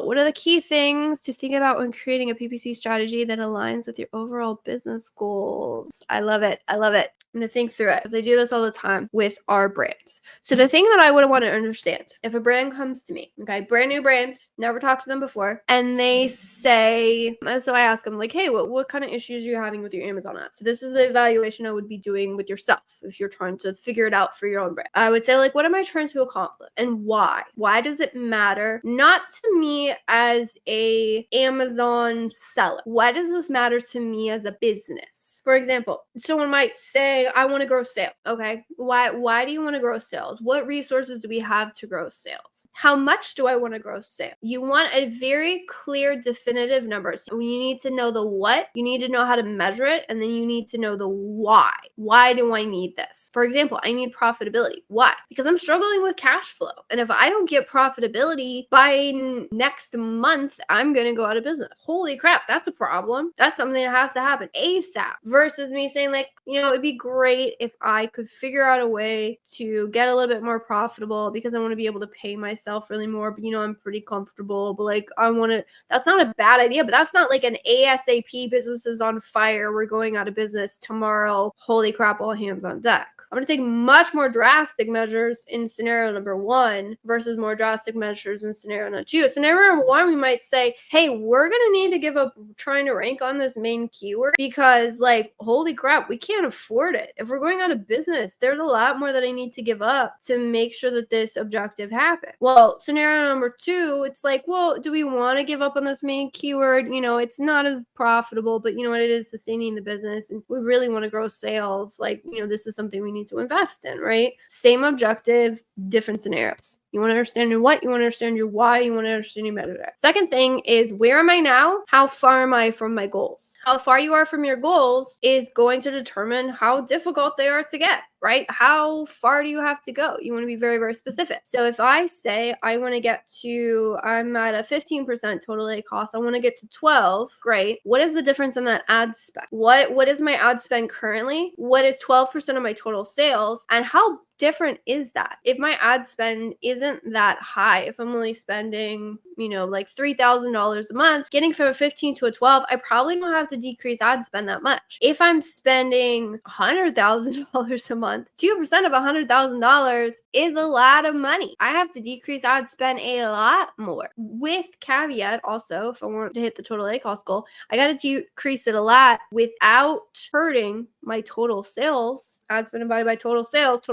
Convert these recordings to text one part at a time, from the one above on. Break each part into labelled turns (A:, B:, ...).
A: what are the key things to think about when creating a PPC strategy that aligns with your overall business goals? I love it. I love it. I'm going to think through it because I do this all the time with our brands. So the thing that I would want to understand, if a brand comes to me, okay, brand new brand, never talked to them before, and they say, so I ask them like, hey, what kind of issues are you having with your Amazon ads? So this is the evaluation I would be doing with yourself if you're trying to figure it out for your own brand. I would say like, what am I trying to accomplish and why? Why does it matter? Not to me as a Amazon seller. Why does this matter to me as a business? For example, someone might say, I want to grow sales. Okay. Why do you want to grow sales? What resources do we have to grow sales? How much do I want to grow sales? You want a very clear, definitive number. So you need to know the what, you need to know how to measure it, and then you need to know the why. Why do I need this? For example, I need profitability. Why? Because I'm struggling with cash flow. And if I don't get profitability by next month, I'm going to go out of business. Holy crap, that's a problem. That's something that has to happen ASAP. Versus me saying like, it'd be great if I could figure out a way to get a little bit more profitable because I want to be able to pay myself really more. But I'm pretty comfortable, but like that's not a bad idea, but that's not like an ASAP business is on fire. We're going out of business tomorrow. Holy crap, all hands on deck. I'm going to take much more drastic measures in scenario number 1 versus more drastic measures in scenario number 2. Scenario number 1, we might say, hey, we're going to need to give up trying to rank on this main keyword because like, holy crap, we can't afford it. If we're going out of business, there's a lot more that I need to give up to make sure that this objective happens. Well, scenario number 2, it's like, well, do we want to give up on this main keyword? It's not as profitable, but what, it is sustaining the business and we really want to grow sales. Like, this is something we need to invest in, right? Same objective, different scenarios. You want to understand your what, you want to understand your why, you want to understand your measure. Second thing is, where am I now? How far am I from my goals? How far you are from your goals is going to determine how difficult they are to get, right? How far do you have to go? You want to be very, very specific. So if I say I'm at a 15% total A cost, I want to get to 12, great. What is the difference in that ad spend? What is my ad spend currently? What is 12% of my total sales? And how different is that? If my ad spend isn't that high, if I'm only spending, like $3,000 a month, getting from a 15 to a 12, I probably don't have to decrease ad spend that much. If I'm spending $100,000 a month, 2% of $100,000 is a lot of money. I have to decrease ad spend a lot more. With caveat also, if I want to hit the total A cost goal, I got to decrease it a lot without hurting my total sales. Ad spend divided by total sales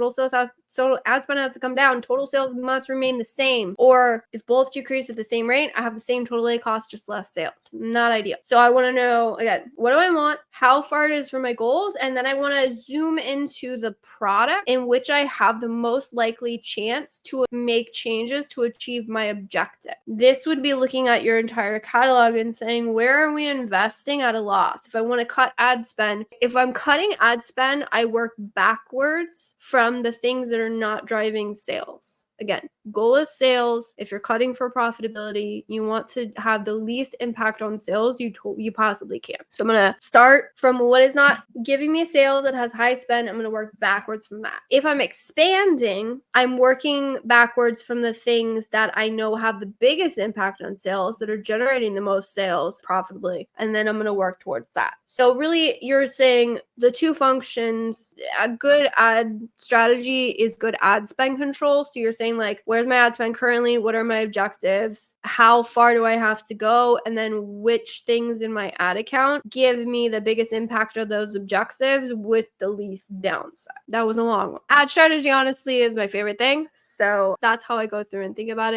A: ad spend has to come down. Total sales must remain the same. Or if both decrease at the same rate, I have the same total A cost, just less sales. Not ideal. So I want to know, again, what do I want? How far it is from my goals? And then I want to zoom into the product in which I have the most likely chance to make changes to achieve my objective. This would be looking at your entire catalog and saying, where are we investing at a loss? If I want to cut ad spend, if I'm cutting ad spend, I work backwards from the things that are not driving sales. Again, goal is sales. If you're cutting for profitability, you want to have the least impact on sales you possibly can. So I'm going to start from what is not giving me sales that has high spend. I'm going to work backwards from that. If I'm expanding, I'm working backwards from the things that I know have the biggest impact on sales, that are generating the most sales profitably. And then I'm going to work towards that. So really, you're saying the two functions, a good ad strategy is good ad spend control. So you're saying like, where's my ad spend currently? What are my objectives? How far do I have to go? And then which things in my ad account give me the biggest impact of those objectives with the least downside? That was a long one. Ad strategy, honestly, is my favorite thing. So that's how I go through and think about it.